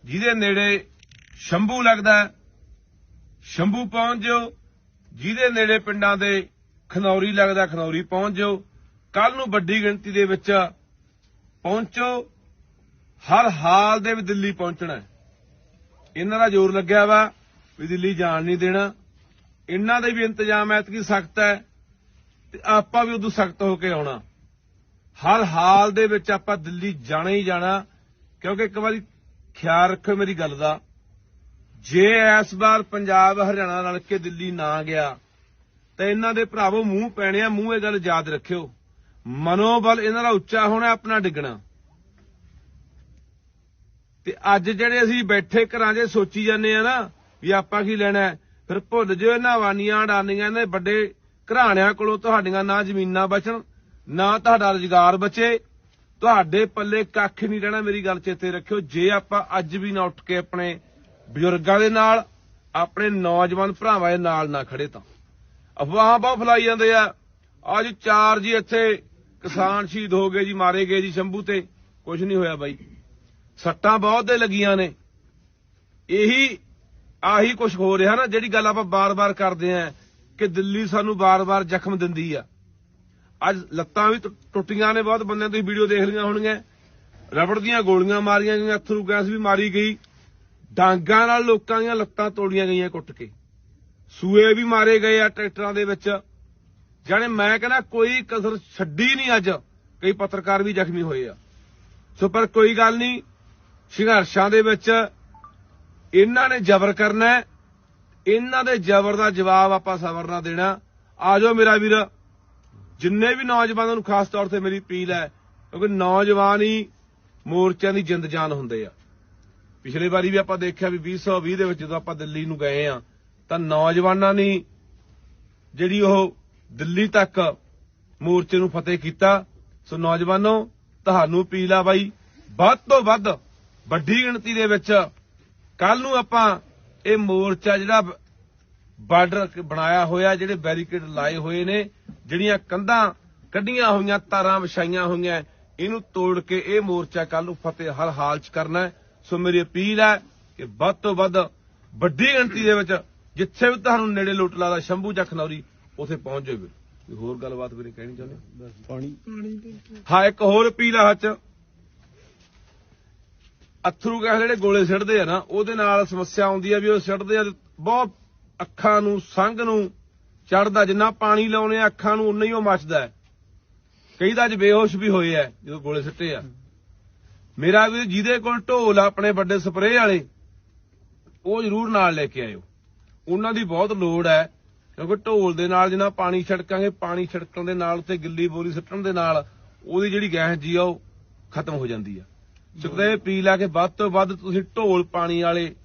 ਜਿਹਦੇ ਨੇੜੇ ਸ਼ੰਭੂ ਲੱਗਦਾ ਸ਼ੰਭੂ ਪਹੁੰਚ ਜਾਓ, ਜਿਹਦੇ ਨੇੜੇ ਪਿੰਡਾਂ ਦੇ ਖਨੌਰੀ ਲੱਗਦਾ ਖਨੌਰੀ ਪਹੁੰਚ ਜਾਓ। ਕੱਲ ਨੂੰ ਵੱਡੀ ਗਿਣਤੀ ਦੇ ਵਿੱਚ ਪਹੁੰਚੋ। ਹਰ ਹਾਲ ਦੇ ਵਿੱਚ ਦਿੱਲੀ ਪਹੁੰਚਣਾ। ਇਹਨਾਂ ਦਾ ਜ਼ੋਰ ਲੱਗਿਆ ਵਾ ਵੀ ਦਿੱਲੀ ਜਾਣ ਨਹੀਂ ਦੇਣਾ। ਇਹਨਾਂ ਦੇ ਵੀ ਇੰਤਜ਼ਾਮ ਐਤਕੀ ਸਖਤ ਹੈ ਤੇ ਆਪਾਂ ਵੀ ਉਦੋਂ ਸਖਤ ਹੋ ਕੇ ਆਉਣਾ। ਹਰ ਹਾਲ ਦੇ ਵਿੱਚ ਆਪਾਂ ਦਿੱਲੀ ਜਾਣਾ ਹੀ ਜਾਣਾ, ਕਿਉਂਕਿ ਇੱਕ ਵਾਰੀ ਖਿਆਲ ਰੱਖੋ ਮੇਰੀ ਗੱਲ ਦਾ, ਜੇ ਇਸ ਵਾਰ ਪੰਜਾਬ ਹਰਿਆਣਾ ਰਲ ਕੇ ਦਿੱਲੀ ਨਾ ਗਿਆ ਤਾਂ ਇਹਨਾਂ ਦੇ ਭਰਾਵੋ ਮੂੰਹ ਪੈਣੇ ਆ। ਮੂੰਹ ਇਹ ਗੱਲ ਯਾਦ ਰੱਖਿਓ, ਮਨੋਬਲ ਇਹਨਾਂ ਦਾ ਉੱਚਾ ਹੋਣਾ, ਆਪਣਾ ਡਿੱਗਣਾ। ਤੇ ਅੱਜ ਜਿਹੜੇ ਅਸੀਂ ਬੈਠੇ ਘਰਾਂ 'ਚ ਸੋਚੀ ਜਾਂਦੇ ਆ ਨਾ ਵੀ ਆਪਾਂ ਕੀ ਲੈਣਾ, ਫਿਰ ਭੁੱਲ ਜਿਓ ਇਹਨਾਂ ਵਾਨੀਆਂ ਅਡਾਨੀਆਂ ਇਹਨਾਂ ਦੇ ਵੱਡੇ ਘਰਾਣਿਆਂ ਕੋਲੋਂ ਤੁਹਾਡੀਆਂ ਨਾ ਜ਼ਮੀਨਾਂ ਬਚਣ, ਨਾ ਤੁਹਾਡਾ ਰੁਜ਼ਗਾਰ ਬਚੇ, ਤੁਹਾਡੇ ਪੱਲੇ ਕੱਖ ਨਹੀਂ ਰਹਿਣਾ। ਮੇਰੀ ਗੱਲ ਚੇਤੇ ਰੱਖਿਓ, ਜੇ ਆਪਾਂ ਅੱਜ ਵੀ ਨਾ ਉੱਠ ਕੇ ਆਪਣੇ ਬਜ਼ੁਰਗਾਂ ਦੇ ਨਾਲ, ਆਪਣੇ ਨੌਜਵਾਨ ਭਰਾਵਾਂ ਦੇ ਨਾਲ ਨਾ ਖੜੇ ਤਾਂ ਅਫਵਾਹਾਂ ਬਹੁਤ ਫੈਲਾਈ ਜਾਂਦੇ ਆ। ਅੱਜ 4 ਜੀ ਇੱਥੇ ਕਿਸਾਨ ਸ਼ਹੀਦ ਹੋ ਗਏ ਜੀ, ਮਾਰੇ ਗਏ ਜੀ ਸ਼ੰਭੂ ਤੇ। ਕੁਝ ਨਹੀਂ ਹੋਇਆ ਬਾਈ, ਸੱਟਾਂ ਬਹੁਤ ਦੇ ਲੱਗੀਆਂ ਨੇ। ਆਹੀ ਕੁਝ ਹੋ ਰਿਹਾ ਨਾ, ਜਿਹੜੀ ਗੱਲ ਆਪਾਂ ਬਾਰ-ਬਾਰ ਕਰਦੇ ਆਂ ਕਿ ਦਿੱਲੀ ਸਾਨੂੰ ਬਾਰ-ਬਾਰ ਜ਼ਖਮ ਦਿੰਦੀ ਆ। ਅੱਜ ਲੱਤਾਂ ਵੀ ਟੁੱਟੀਆਂ ਨੇ ਬਹੁਤ ਬੰਦਿਆਂ, ਤੁਸੀਂ ਵੀਡੀਓ ਦੇਖ ਲਈਆਂ ਹੋਣਗੀਆਂ। ਰਬੜ ਦੀਆਂ ਗੋਲੀਆਂ ਮਾਰੀਆਂ ਗਈਆਂ, ਅਥਰੂ ਗੈਸ ਵੀ ਮਾਰੀ ਗਈ, ਡਾਂਗਾਂ ਨਾਲ ਲੋਕਾਂ ਦੀਆਂ ਲੱਤਾਂ ਤੋੜੀਆਂ ਗਈਆਂ ਕੁੱਟ ਕੇ, ਸੂਏ ਵੀ ਮਾਰੇ ਗਏ ਆ ਟਰੈਕਟਰਾਂ ਦੇ ਵਿੱਚ। ਜਾਣੇ ਮੈਂ ਕਹਿੰਦਾ ਕੋਈ ਕਸਰ ਛੱਡੀ ਨਹੀਂ। ਅੱਜ ਕਈ ਪੱਤਰਕਾਰ ਵੀ ਜ਼ਖਮੀ ਹੋਏ ਆ। ਸੋ ਪਰ ਕੋਈ ਗੱਲ ਨਹੀਂ, ਸੰਘਰਸ਼ਾਂ ਦੇ ਵਿੱਚ ਇਹਨਾਂ ਨੇ ਜ਼ਬਰ ਕਰਨਾ, ਇਹਨਾਂ ਦੇ ਜ਼ਬਰ ਦਾ ਜਵਾਬ ਆਪਾਂ ਸਬਰ ਨਾਲ ਦੇਣਾ। ਆ ਜਾਓ ਮੇਰਾ ਵੀਰ, ਜਿੰਨੇ ਵੀ ਨੌਜਵਾਨਾਂ ਨੂੰ ਖਾਸ ਤੌਰ ਤੇ ਮੇਰੀ ਅਪੀਲ ਹੈ, ਕਿਉਂਕਿ ਨੌਜਵਾਨ ਹੀ ਮੋਰਚਿਆਂ ਦੀ ਜਿੰਦ ਜਾਨ ਹੁੰਦੇ ਆ। ਪਿਛਲੇ ਵਾਰੀ ਵੀ ਆਪਾਂ ਦੇਖਿਆ ਵੀ 2020 ਦੇ ਵਿੱਚ ਜਦੋਂ ਆਪਾਂ ਦਿੱਲੀ ਨੂੰ ਗਏ ਆ ਤਾਂ ਨੌਜਵਾਨਾਂ ਨੇ ਜਿਹੜੀ ਉਹ ਦਿੱਲੀ ਤੱਕ ਮੋਰਚੇ ਨੂੰ ਫਤਿਹ ਕੀਤਾ। ਸੋ ਨੌਜਵਾਨੋ, ਤੁਹਾਨੂੰ ਅਪੀਲ ਆ ਬਾਈ, ਵੱਧ ਤੋਂ ਵੱਧ ਵੱਡੀ ਗਿਣਤੀ ਦੇ ਵਿੱਚ ਕੱਲ ਨੂੰ ਆਪਾਂ ਇਹ ਮੋਰਚਾ ਜਿਹੜਾ ਬਾਰਡਰ ਬਣਾਇਆ ਹੋਇਆ, ਜਿਹੜੇ ਬੈਰੀਕੇਡ ਲਾਏ ਹੋਏ ਨੇ, ਜਿਹੜੀਆਂ ਕੰਧਾਂ ਕੱਢੀਆਂ ਹੋਈਆਂ, ਤਾਰਾਂ ਵਿਛਾਈਆਂ ਹੋਈਆਂ, ਇਹਨੂੰ ਤੋੜ ਕੇ ਇਹ ਮੋਰਚਾ ਕੱਲ ਨੂੰ ਫਤਿਹ ਹਰ ਹਾਲ 'ਚ ਕਰਨਾ। ਸੋ ਮੇਰੀ ਅਪੀਲ ਹੈ ਕਿ ਵੱਧ ਤੋਂ ਵੱਧ ਵੱਡੀ ਗਿਣਤੀ ਦੇ ਵਿੱਚ ਜਿੱਥੇ ਵੀ ਤੁਹਾਨੂੰ ਨੇੜੇ ਲੁੱਟ ਲਾਦਾ ਸ਼ੰਭੂ ਜਾਂ ਖਨੌਰੀ, ਉੱਥੇ ਪਹੁੰਚ ਜਾਓ। ਕੋਈ ਹੋਰ ਗੱਲਬਾਤ ਵੀ ਕਹਿਣੀ ਚਾਹੁੰਦੇ? ਪਾਣੀ ਹਾਂ, ਇੱਕ ਹੋਰ ਅਪੀਲ ਆ ਹੱਥ ਅਥਰੂ ਗੈਸ ਜਿਹੜੇ ਗੋਲੇ ਸਿੱਟਦੇ ਆ ਨਾ, ਉਹਦੇ ਨਾਲ ਸਮੱਸਿਆ ਆਉਂਦੀ ਆ ਵੀ ਉਹ ਸਿੱਟਦੇ ਆ ਬਹੁਤ ਅੱਖਾਂ ਨੂੰ, ਸੰਘ ਨੂੰ ਚੜਦਾ। ਜਿੰਨਾ ਪਾਣੀ ਲਾਉਣੇ ਆ ਅੱਖਾਂ ਨੂੰ, ਉਨਾ ਹੀ ਉਹ ਮੱਚਦਾ। ਕਈ ਤਾਂ ਅੱਜ ਬੇਹੋਸ਼ ਵੀ ਹੋਏ ਆ ਜਦੋਂ ਗੋਲੇ ਸਿੱਟੇ ਆ। ਮੇਰਾ ਵੀ ਜਿਹਦੇ ਕੋਲ ਢੋਲ ਆਪਣੇ ਵੱਡੇ ਸਪਰੇਅ ਵਾਲੇ, ਉਹ ਜ਼ਰੂਰ ਨਾਲ ਲੈ ਕੇ ਆਇਓ। ਉਹਨਾਂ ਦੀ ਬਹੁਤ ਲੋੜ ਹੈ, ਕਿਉਂਕਿ ਢੋਲ ਦੇ ਨਾਲ ਜਿੰਨਾ ਪਾਣੀ ਛਿੜਕਾਂਗੇ, ਪਾਣੀ ਛਿੜਕਣ ਦੇ ਨਾਲ ਉੱਤੇ ਗਿੱਲੀ ਬੋਰੀ ਸਿੱਟਣ ਦੇ ਨਾਲ ਉਹਦੀ ਜਿਹੜੀ ਗੈਸ ਜੀ ਆ ਉਹ ਖਤਮ ਹੋ ਜਾਂਦੀ ਆ। ਸੁਖਦੇਵ ਅਪੀਲ ਆ ਕਿ ਵੱਧ ਤੋਂ ਵੱਧ ਤੁਸੀਂ ਢੋਲ ਪਾਣੀ ਵਾਲੇ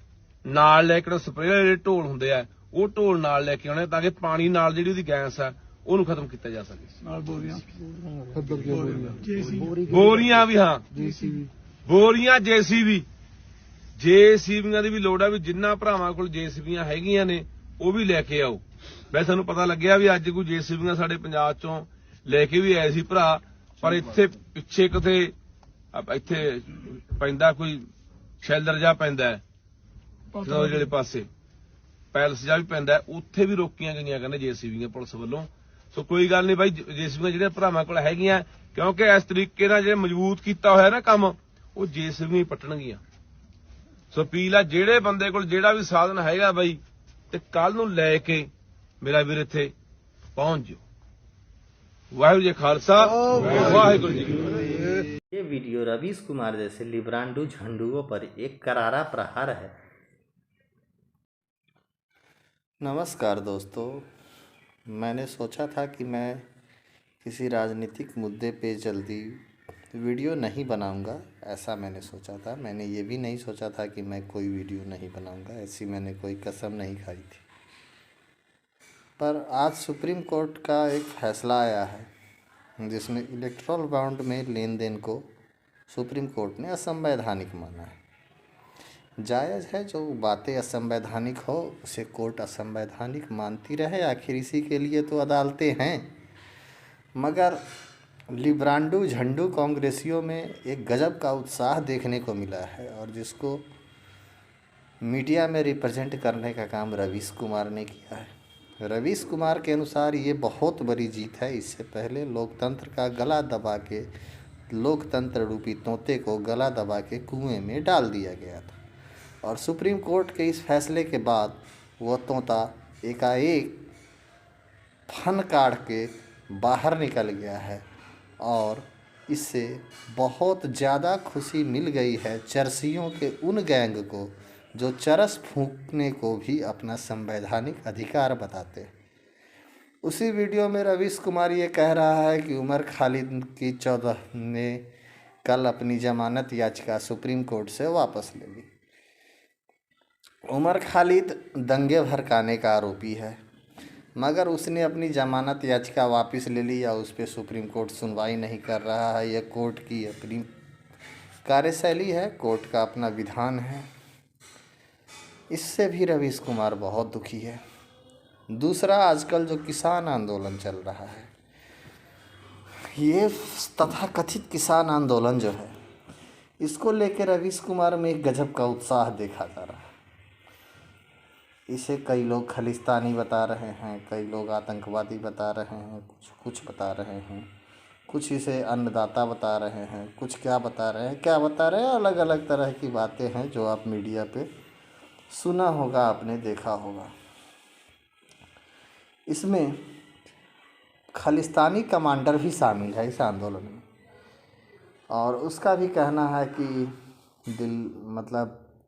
ਨਾਲ ਲੈ ਕੇ, ਸਪਰੇਅ ਵਾਲੇ ਢੋਲ ਹੁੰਦੇ ਆ, ਉਹ ਢੋਲ ਨਾਲ ਲੈ ਕੇ ਆਉਣੇ ਤਾਂ ਕਿ ਪਾਣੀ ਨਾਲ ਜਿਹੜੀ ਉਹਦੀ ਗੈਸ ਆ ਉਹਨੂੰ ਖਤਮ ਕੀਤਾ ਜਾ ਸਕੇ। ਨਾਲ ਬੋਰੀਆਂ ਵੀ, ਹਾਂ ਬੋਰੀਆਂ, ਜੇਸੀਬੀਆਂ ਦੀ ਵੀ ਲੋੜ ਆ। ਵੀ ਜਿੰਨਾ ਭਰਾਵਾਂ ਕੋਲ ਜੇਸੀਬੀਆਂ ਹੈਗੀਆਂ ਨੇ ਉਹ ਵੀ ਲੈ ਕੇ ਆਓ। ਵੈਸੇ ਸਾਨੂੰ ਪਤਾ ਲੱਗਿਆ ਵੀ ਅੱਜ ਕੋਈ ਜੇਸੀਬੀਆਂ ਸਾਡੇ ਪੰਜਾਬ ਚੋਂ ਲੈ ਕੇ ਵੀ ਆਏ ਸੀ ਭਰਾ, ਪਰ ਇੱਥੇ ਪਿੱਛੇ ਕਿਤੇ ਇੱਥੇ ਪੈਂਦਾ ਕੋਈ ਸ਼ੈਲਰ ਜਾ ਪੈਂਦਾ ਜਿਹੜੇ ਪਾਸੇ ਪੈਲਸ ਜਾ ਵੀ ਪੈਂਦਾ, ਉੱਥੇ ਵੀ ਰੋਕੀਆਂ ਗਈਆਂ ਕਹਿੰਦੇ ਜੇਸੀਬੀਆਂ ਪੁਲਿਸ ਵੱਲੋਂ। ਸੋ ਕੋਈ ਗੱਲ ਨਹੀਂ ਬਾਈ, ਜੇਸੀਬੀਆਂ ਜਿਹੜੇ ਭਰਾਵਾਂ ਕੋਲ ਹੈਗੀਆਂ, ਕਿਉਂਕਿ ਇਸ ਤਰੀਕੇ ਨਾਲ ਜਿਹੜੇ ਮਜ਼ਬੂਤ ਕੀਤਾ ਹੋਇਆ ਨਾ ਕੰਮ, ਉਹ ਜੇਸੀਬੀਆਂ ਹੀ ਪੱਟਣਗੀਆਂ। ਸੋ ਅਪੀਲ ਆ ਜਿਹੜੇ ਬੰਦੇ ਕੋਲ ਜਿਹੜਾ ਵੀ ਸਾਧਨ ਹੈਗਾ ਬਾਈ, ਤੇ ਕੱਲ ਨੂੰ ਲੈ ਕੇ ਮੇਰਾ ਵੀਰ ਇੱਥੇ ਪਹੁੰਚ ਜਾਓ। ਵਾਹਿਗੁਰੂ ਜੀ ਖਾਲਸਾ, वाहिगुरु जी की फतेह। ये वीडियो रवीश कुमार जैसे लिब्रांडू झंडुओं पर एक करारा प्रहार है। नमस्कार दोस्तों, मैंने सोचा था कि मैं किसी राजनीतिक मुद्दे पे जल्दी वीडियो नहीं बनाऊंगा, ऐसा मैंने सोचा था। मैंने ये भी नहीं सोचा था कि मैं कोई वीडियो नहीं बनाऊंगा, ऐसी मैंने कोई कसम नहीं खाई थी। पर आज सुप्रीम कोर्ट का एक फैसला आया है जिसमें इलेक्टोरल बॉन्ड में लेन देन को सुप्रीम कोर्ट ने असंवैधानिक माना है। जायज़ है, जो बातें असंवैधानिक हो उसे कोर्ट असंवैधानिक मानती रहे, आखिर इसी के लिए तो अदालतें हैं। मगर लिब्रांडू झंडू कांग्रेसियों में एक गजब का उत्साह देखने को मिला है, और जिसको मीडिया में रिप्रेजेंट करने का काम रवीश कुमार ने किया है। रवीश कुमार के अनुसार ये बहुत बड़ी जीत है। इससे पहले लोकतंत्र का गला दबा के, लोकतंत्र रूपी तोते को गला दबा के कुएं में डाल दिया गया था और सुप्रीम कोर्ट के इस फैसले के बाद वह तोता एकाएक फन काढ़ के बाहर निकल गया है और इससे बहुत ज़्यादा खुशी मिल गई है चरसियों के उन गैंग को जो चरस फूंकने को भी अपना संवैधानिक अधिकार बताते हैं। उसी वीडियो में रवीश कुमार ये कह रहा है कि उमर खालिद की 14 ने कल अपनी जमानत याचिका सुप्रीम कोर्ट से वापस ले ली। उमर खालिद दंगे भड़काने का आरोपी है, मगर उसने अपनी जमानत याचिका वापस ले ली या उस पर सुप्रीम कोर्ट सुनवाई नहीं कर रहा है। यह कोर्ट की अपनी कार्यशैली है, कोर्ट का अपना विधान है। इससे भी रवीश कुमार बहुत दुखी है। दूसरा, आजकल जो किसान आंदोलन चल रहा है, ये तथाकथित किसान आंदोलन जो है, इसको लेकर रवीश कुमार में एक गजब का उत्साह देखा जा रहा है। इसे कई लोग खालिस्तानी बता रहे हैं, कई लोग आतंकवादी बता रहे हैं, कुछ बता रहे हैं, कुछ इसे अन्नदाता बता रहे हैं, कुछ क्या बता रहे हैं, अलग अलग तरह की बातें हैं जो आप मीडिया पे सुना होगा, आपने देखा होगा। इसमें खालिस्तानी कमांडर भी शामिल है इस आंदोलन में और उसका भी कहना है कि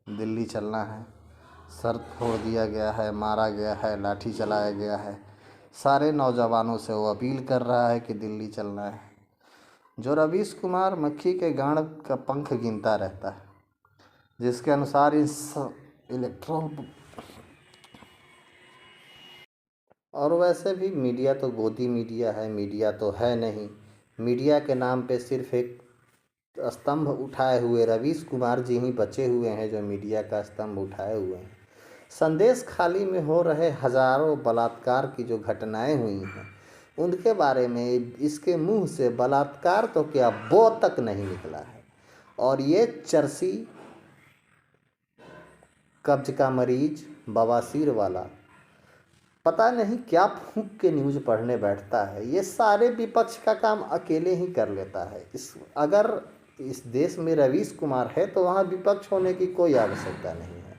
दिल्ली चलना है, सर फोड़ दिया गया है, मारा गया है, लाठी चलाया गया है। सारे नौजवानों से वो अपील कर रहा है कि दिल्ली चलना है। जो रवीश कुमार मक्खी के गांड का पंख गिनता रहता है, जिसके अनुसार इस इलेक्ट्रॉन और वैसे भी मीडिया तो गोदी मीडिया है, मीडिया तो है नहीं। मीडिया के नाम पे सिर्फ एक स्तंभ उठाए हुए रवीश कुमार जी ही बचे हुए हैं जो मीडिया का स्तंभ उठाए हुए हैं। संदेश खाली में हो रहे हजारों बलात्कार की जो घटनाएं हुई हैं, उनके बारे में इसके मुंह से बलात्कार तो क्या बो तक नहीं निकला है। और ये चरसी, कब्ज का मरीज, बवासीर वाला पता नहीं क्या फूंक के न्यूज़ पढ़ने बैठता है। ये सारे विपक्ष का काम अकेले ही कर लेता है। अगर इस देश में रवीश कुमार है तो वहाँ विपक्ष होने की कोई आवश्यकता नहीं है।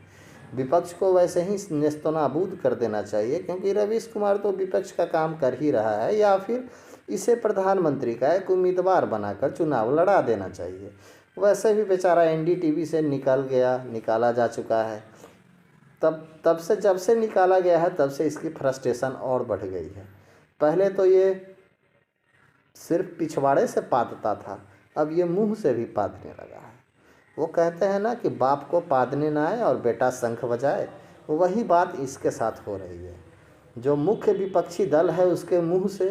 विपक्ष को वैसे ही नेस्तनाबूद कर देना चाहिए, क्योंकि रवीश कुमार तो विपक्ष का काम कर ही रहा है, या फिर इसे प्रधानमंत्री का एक उम्मीदवार बनाकर चुनाव लड़ा देना चाहिए। वैसे भी बेचारा एनडीटीवी से निकाला जा चुका है। तब से जब से निकाला गया है तब से इसकी फ्रस्ट्रेशन और बढ़ गई है। पहले तो ये सिर्फ पिछवाड़े से पादता था, अब ये मुंह से भी पादने लगा है। वो कहते हैं ना कि बाप को पादने ना आए और बेटा शंख बजाए, वही बात इसके साथ हो रही है। जो मुख्य विपक्षी दल है उसके मुंह से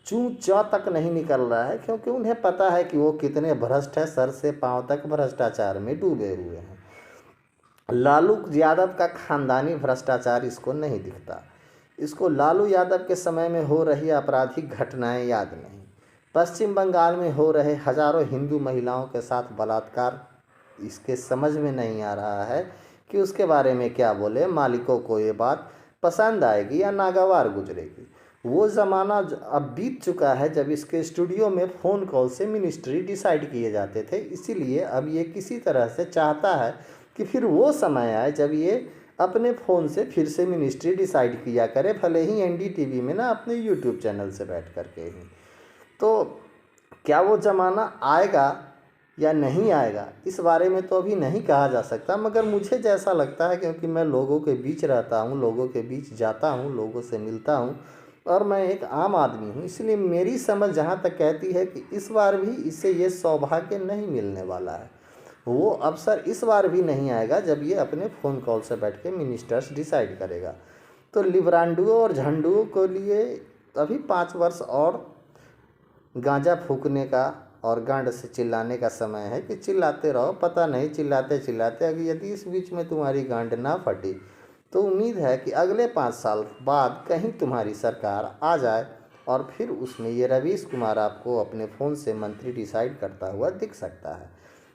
चूं चा तक नहीं निकल रहा है, क्योंकि उन्हें पता है कि वो कितने भ्रष्ट है, सर से पांव तक भ्रष्टाचार में डूबे हुए हैं। लालू यादव का खानदानी भ्रष्टाचार इसको नहीं दिखता। इसको लालू यादव के समय में हो रही आपराधिक घटनाएं याद नहीं, पश्चिम बंगाल में हो रहे हजारों हिंदू महिलाओं के साथ बलात्कार इसके समझ में नहीं आ रहा है कि उसके बारे में क्या बोले। मालिकों को ये बात पसंद आएगी या नागवार गुजरेगी। वो ज़माना अब बीत चुका है जब इसके स्टूडियो में फ़ोन कॉल से मिनिस्ट्री डिसाइड किए जाते थे। इसीलिए अब ये किसी तरह से चाहता है कि फिर वो समय आए जब ये अपने फ़ोन से फिर से मिनिस्ट्री डिसाइड किया करे, भले ही एनडीटीवी में ना, अपने यूट्यूब चैनल से बैठ कर के ही। तो क्या वो ज़माना आएगा या नहीं आएगा, इस बारे में तो अभी नहीं कहा जा सकता। मगर मुझे जैसा लगता है, क्योंकि मैं लोगों के बीच रहता हूँ, लोगों के बीच जाता हूँ, लोगों से मिलता हूँ और मैं एक आम आदमी हूँ, इसलिए मेरी समझ जहाँ तक कहती है कि इस बार भी इसे ये सौभाग्य नहीं मिलने वाला है। वो अवसर इस बार भी नहीं आएगा जब ये अपने फ़ोन कॉल से बैठ के मिनिस्टर्स डिसाइड करेगा। तो लिब्रांडुओं और झंडुओं के लिए अभी 5 वर्ष और गांजा फूकने का और गांड से चिल्लाने का समय है कि चिल्लाते रहो। पता नहीं चिल्लाते चिल्लाते अगर यदि इस बीच में तुम्हारी गांड ना फटी तो उम्मीद है कि अगले 5 साल बाद कहीं तुम्हारी सरकार आ जाए और फिर उसमें ये रवीश कुमार आपको अपने फ़ोन से मंत्री डिसाइड करता हुआ दिख सकता है।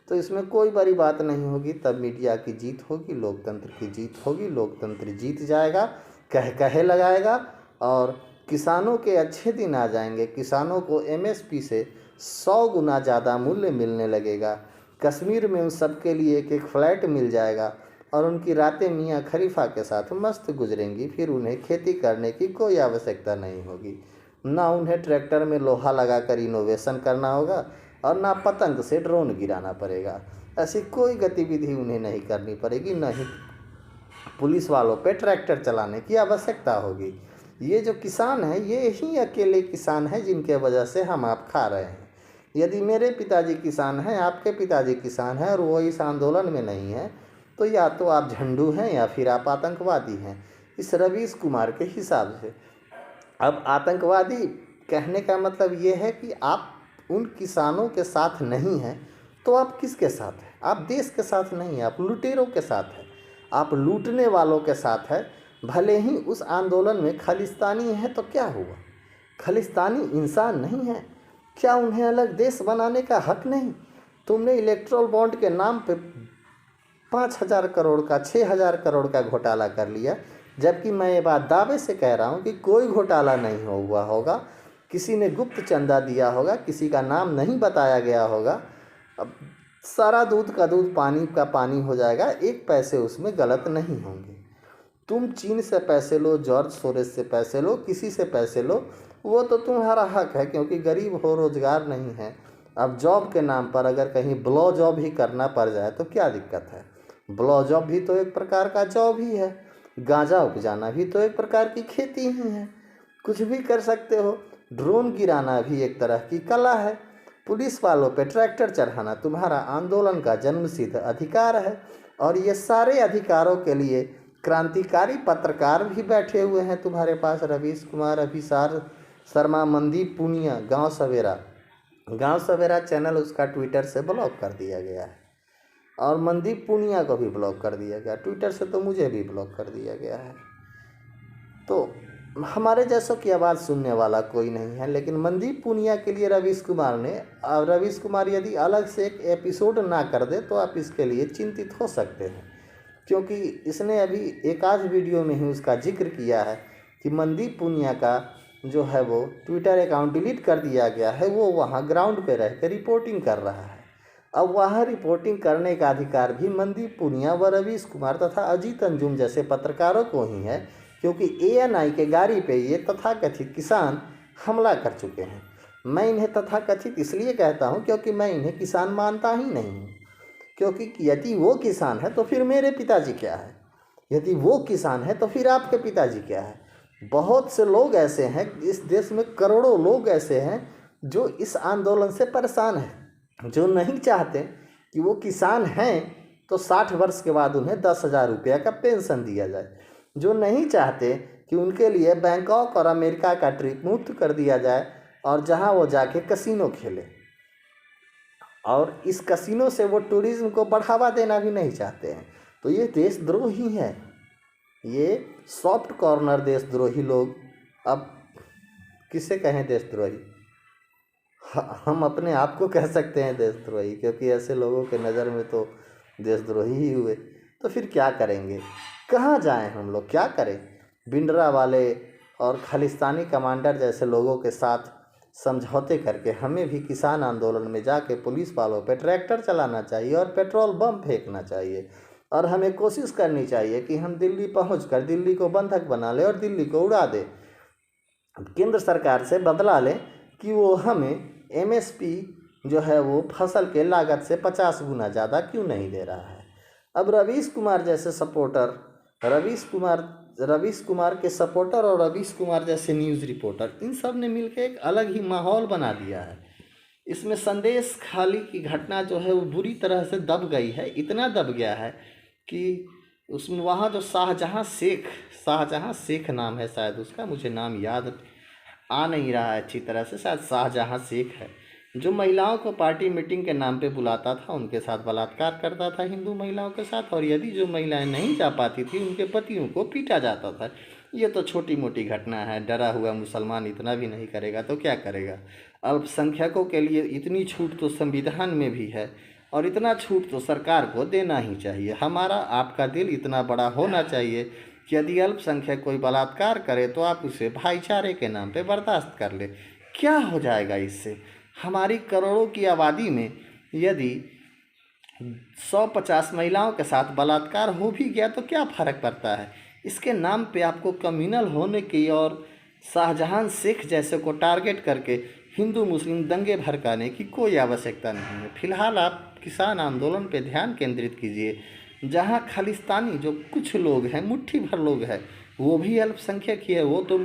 तो इसमें कोई बड़ी बात नहीं होगी। तब मीडिया की जीत होगी, लोकतंत्र की जीत होगी, लोकतंत्र जीत जाएगा, कहे लगाएगा और किसानों के अच्छे दिन आ जाएंगे। किसानों को एमएसपी से 100 गुना ज़्यादा मूल्य मिलने लगेगा। कश्मीर में उन सबके लिए एक एक फ्लैट मिल जाएगा और उनकी रातें मियाँ खलीफा के साथ मस्त गुजरेंगी। फिर उन्हें खेती करने की कोई आवश्यकता नहीं होगी, ना उन्हें ट्रैक्टर में लोहा लगाकर इनोवेशन करना होगा और ना पतंग से ड्रोन गिराना पड़ेगा। ऐसी कोई गतिविधि उन्हें नहीं करनी पड़ेगी, न ही पुलिस वालों पे ट्रैक्टर चलाने की आवश्यकता होगी। ये जो किसान है ये ही अकेले किसान है जिनके वजह से हम आप खा रहे हैं। यदि मेरे पिताजी किसान हैं, आपके पिताजी किसान हैं और वो इस आंदोलन में नहीं है, तो या तो आप झंडू हैं या फिर आप आतंकवादी हैं, इस रवीश कुमार के हिसाब से। अब आतंकवादी कहने का मतलब ये है कि आप उन किसानों के साथ नहीं हैं, तो आप किसके साथ हैं? आप देश के साथ नहीं हैं, आप लुटेरों के साथ हैं, आप लूटने वालों के साथ हैं। भले ही उस आंदोलन में खालिस्तानी है तो क्या हुआ? खालिस्तानी इंसान नहीं है क्या? उन्हें अलग देश बनाने का हक नहीं? तुमने इलेक्ट्रल बॉन्ड के नाम पे 5,000 करोड़ का 6,000 करोड़ का घोटाला कर लिया, जबकि मैं ये बात दावे से कह रहा हूँ कि कोई घोटाला नहीं हुआ होगा। किसी ने गुप्त चंदा दिया होगा, किसी का नाम नहीं बताया गया होगा। अब सारा दूध का दूध पानी का पानी हो जाएगा, एक पैसे उसमें गलत नहीं होंगे। तुम चीन से पैसे लो, जॉर्ज सोरेस से पैसे लो, किसी से पैसे लो, वो तो तुम्हारा हक है क्योंकि गरीब हो, रोजगार नहीं है। अब जॉब के नाम पर अगर कहीं ब्लो जॉब ही करना पड़ जाए तो क्या दिक्कत है? ब्लो जॉब भी तो एक प्रकार का जॉब ही है। गांजा उपजाना भी तो एक प्रकार की खेती ही है। कुछ भी कर सकते हो। ड्रोन गिराना भी एक तरह की कला है। पुलिस वालों पे ट्रैक्टर चढ़ाना तुम्हारा आंदोलन का जन्मसिद्ध अधिकार है। और ये सारे अधिकारों के लिए क्रांतिकारी पत्रकार भी बैठे हुए हैं तुम्हारे पास। रवीश कुमार, अभिसार शर्मा, मनदीप पुनिया, गांव सवेरा चैनल उसका ट्विटर से ब्लॉक कर दिया गया है और मनदीप पुनिया को भी ब्लॉक कर दिया गया। ट्विटर से तो मुझे भी ब्लॉक कर दिया गया है। तो हमारे जैसों की आवाज़ सुनने वाला कोई नहीं है। लेकिन मनदीप पुनिया के लिए रवीश कुमार यदि अलग से एक एपिसोड ना कर दे तो आप इसके लिए चिंतित हो सकते हैं, क्योंकि इसने अभी एक आध वीडियो में ही उसका जिक्र किया है कि मनदीप पुनिया का जो है वो ट्विटर अकाउंट डिलीट कर दिया गया है। वो वहाँ ग्राउंड पे रह कर रिपोर्टिंग कर रहा है। अब वहाँ रिपोर्टिंग करने का अधिकार भी मनदीप पुनिया व रवीश कुमार तथा अजीत अंजुम जैसे पत्रकारों को ही है, क्योंकि ANI के गाड़ी पे ये तथाकथित किसान हमला कर चुके हैं। मैं इन्हें तथाकथित इसलिए कहता हूँ क्योंकि मैं इन्हें किसान मानता ही नहीं हूँ। क्योंकि यदि वो किसान है तो फिर मेरे पिताजी क्या है? यदि वो किसान है तो फिर आपके पिताजी क्या है? बहुत से लोग ऐसे हैं इस देश में, करोड़ों लोग ऐसे हैं जो इस आंदोलन से परेशान हैं, जो नहीं चाहते कि वो किसान हैं तो 60 वर्ष के बाद उन्हें 10,000 रुपया का पेंशन दिया जाए, जो नहीं चाहते कि उनके लिए बैंकॉक और अमेरिका का ट्रिप मुफ्त कर दिया जाए और जहां वो जाके कसिनो खेले, और इस कसिनो से वो टूरिज्म को बढ़ावा देना भी नहीं चाहते हैं। तो ये देशद्रोही है, ये सॉफ्ट कॉर्नर देशद्रोही लोग। अब किसे कहें देशद्रोही? हम अपने आप को कह सकते हैं देशद्रोही, क्योंकि ऐसे लोगों के नज़र में तो देशद्रोही ही हुए। तो फिर क्या करेंगे? कहाँ जाएं हम लोग? क्या करें? भिंडरा वाले और खालिस्तानी कमांडर जैसे लोगों के साथ समझौते करके हमें भी किसान आंदोलन में जाके पुलिस वालों पे ट्रैक्टर चलाना चाहिए और पेट्रोल बम फेंकना चाहिए। और हमें कोशिश करनी चाहिए कि हम दिल्ली पहुंचकर दिल्ली को बंधक बना लें और दिल्ली को उड़ा दें। केंद्र सरकार से बदला लें कि वो हमें MSP जो है वो फसल के लागत से 50 गुना ज़्यादा क्यों नहीं दे रहा है। अब रवीश कुमार जैसे सपोर्टर, रवीश कुमार के सपोर्टर और रवीश कुमार जैसे न्यूज़ रिपोर्टर, इन सब ने मिलकर एक अलग ही माहौल बना दिया है। इसमें संदेश खाली की घटना जो है वो बुरी तरह से दब गई है। इतना दब गया है कि उसमें वहाँ जो शाहजहाँ शेख नाम है शायद उसका, मुझे नाम याद आ नहीं रहा है अच्छी तरह से, शायद शाहजहाँ शेख है, जो महिलाओं को पार्टी मीटिंग के नाम पे बुलाता था, उनके साथ बलात्कार करता था हिंदू महिलाओं के साथ, और यदि जो महिलाएं नहीं जा पाती थी उनके पतियों को पीटा जाता था। ये तो छोटी मोटी घटना है, डरा हुआ मुसलमान इतना भी नहीं करेगा तो क्या करेगा। अल्पसंख्यकों के लिए इतनी छूट तो संविधान में भी है। और इतना छूट तो सरकार को देना ही चाहिए। हमारा आपका दिल इतना बड़ा होना चाहिए कि यदि अल्पसंख्यक कोई बलात्कार करे तो आप उसे भाईचारे के नाम पे बर्दाश्त कर ले। क्या हो जाएगा इससे? हमारी करोड़ों की आबादी में यदि 150 महिलाओं के साथ बलात्कार हो भी गया तो क्या फ़र्क पड़ता है? इसके नाम पे आपको कम्युनल होने की और शाहजहां शेख जैसे को टारगेट करके हिंदू मुस्लिम दंगे भड़काने की कोई आवश्यकता नहीं है। फिलहाल आप किसान आंदोलन पे ध्यान केंद्रित कीजिए, जहां खालिस्तानी जो कुछ लोग हैं, मुट्ठी भर लोग हैं, वो भी अल्पसंख्यक ही है। वो तो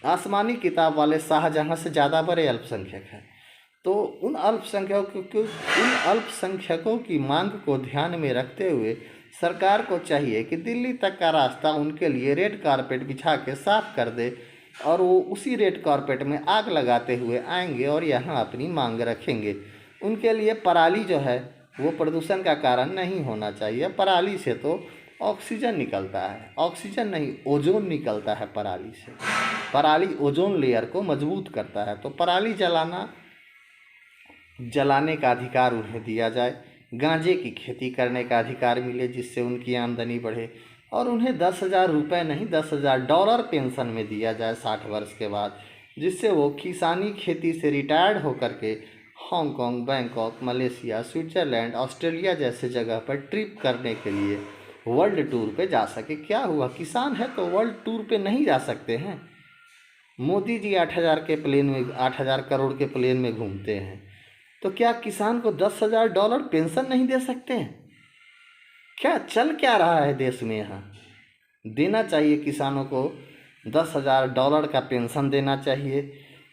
आसमानी किताब वाले शाहजहां से ज़्यादा बड़े अल्पसंख्यक हैं। तो उन अल्पसंख्यकों की मांग को ध्यान में रखते हुए सरकार को चाहिए कि दिल्ली तक का रास्ता उनके लिए रेड कारपेट बिछा के साफ कर दे, और वो उसी रेड कारपेट में आग लगाते हुए आएंगे और यहाँ अपनी मांग रखेंगे। उनके लिए पराली जो है वो प्रदूषण का कारण नहीं होना चाहिए। पराली से तो ऑक्सीजन निकलता है, ऑक्सीजन नहीं ओजोन निकलता है पराली से। पराली ओजोन लेयर को मजबूत करता है। तो पराली जलाने का अधिकार उन्हें दिया जाए, गांजे की खेती करने का अधिकार मिले जिससे उनकी आमदनी बढ़े, और उन्हें 10,000 रुपये नहीं $10,000 पेंशन में दिया जाए 60 वर्ष के बाद, जिससे वो किसानी खेती से रिटायर्ड होकर के Hong Kong, Bangkok, Malaysia, Switzerland, Australia जैसे जगह पर ट्रिप करने के लिए वर्ल्ड टूर पे जा सके। क्या हुआ, किसान है तो वर्ल्ड टूर पे नहीं जा सकते हैं? मोदी जी 8,000 करोड़ के प्लेन में घूमते हैं, तो क्या किसान को $10,000 पेंशन नहीं दे सकते हैं? क्या चल क्या रहा है देश में? यहाँ देना चाहिए किसानों को $10,000 का पेंशन देना चाहिए।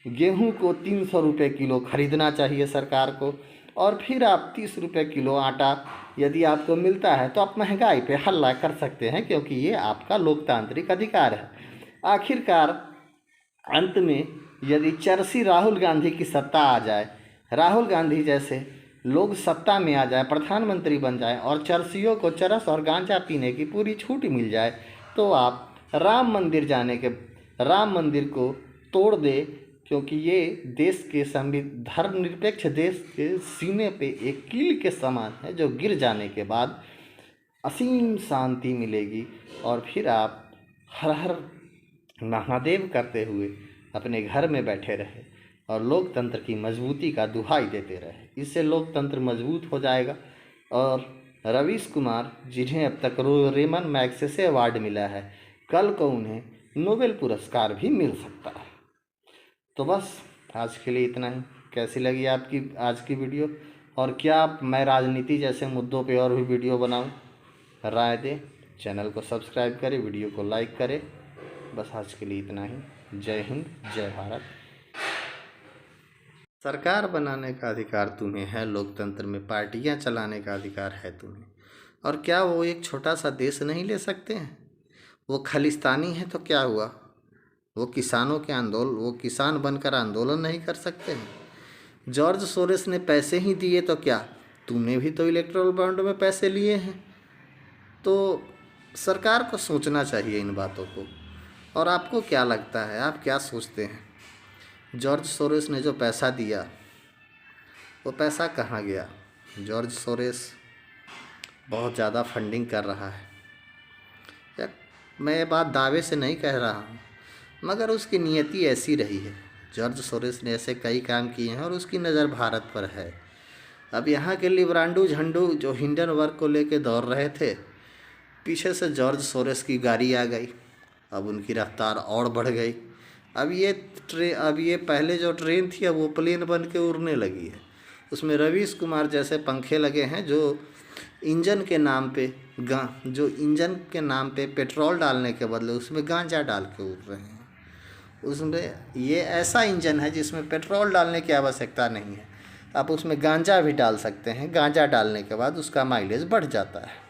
गेहूं को 300 रुपये किलो खरीदना चाहिए सरकार को, और फिर आप 30 रुपये किलो आटा यदि आपको मिलता है तो आप महंगाई पे हल्ला कर सकते हैं, क्योंकि ये आपका लोकतांत्रिक अधिकार है। आखिरकार अंत में यदि चरसी राहुल गांधी की सत्ता आ जाए, राहुल गांधी जैसे लोग सत्ता में आ जाए, प्रधानमंत्री बन जाए, और चरसियों को चरस और गांजा पीने की पूरी छूट मिल जाए, तो आप राम मंदिर को तोड़ दे, क्योंकि ये देश के धर्मनिरपेक्ष देश के सीने पे एक कील के समान है, जो गिर जाने के बाद असीम शांति मिलेगी, और फिर आप हर हर महादेव करते हुए अपने घर में बैठे रहे और लोकतंत्र की मजबूती का दुहाई देते रहे। इससे लोकतंत्र मजबूत हो जाएगा। और रवीश कुमार, जिन्हें अब तक रेमन मैग्सेसे अवार्ड मिला है, कल को उन्हें नोबेल पुरस्कार भी मिल सकता है। तो बस आज के लिए इतना ही। कैसी लगी आपकी आज की वीडियो, और क्या मैं राजनीति जैसे मुद्दों पे और भी वीडियो बनाऊं? राय दें, चैनल को सब्सक्राइब करें, वीडियो को लाइक करें। बस आज के लिए इतना ही। जय हिंद, जय भारत। सरकार बनाने का अधिकार तुम्हें है, लोकतंत्र में पार्टियां चलाने का अधिकार है तुम्हें, और क्या वो एक छोटा सा देश नहीं ले सकते हैं? वो खालिस्तानी है तो क्या हुआ? वो किसान बनकर आंदोलन नहीं कर सकते हैं? जॉर्ज सोरेस ने पैसे ही दिए तो क्या, तुमने भी तो इलेक्ट्रल बॉन्ड में पैसे लिए हैं। तो सरकार को सोचना चाहिए इन बातों को। और आपको क्या लगता है, आप क्या सोचते हैं? जॉर्ज सोरेस ने जो पैसा दिया वो पैसा कहाँ गया? जॉर्ज सोरेस बहुत ज़्यादा फंडिंग कर रहा है। मैं ये बात दावे से नहीं कह रहा हूँ, मगर उसकी नियति ऐसी रही है। जॉर्ज सोरेस ने ऐसे कई काम किए हैं और उसकी नज़र भारत पर है। अब यहाँ के लिब्रांडू झंडू जो हिंडनबर्ग को लेके दौड़ रहे थे, पीछे से जॉर्ज सोरेस की गाड़ी आ गई। अब उनकी रफ्तार और बढ़ गई। अब ये पहले जो ट्रेन थी अब वो प्लेन बन के उड़ने लगी है। उसमें रवीश कुमार जैसे पंखे लगे हैं जो इंजन के नाम पे पेट्रोल डालने के बदले उसमें गांजा डाल के उड़ रहे हैं। उसमें ये ऐसा इंजन है जिसमें पेट्रोल डालने की आवश्यकता नहीं है, आप उसमें गांजा भी डाल सकते हैं। गांजा डालने के बाद उसका माइलेज बढ़ जाता है।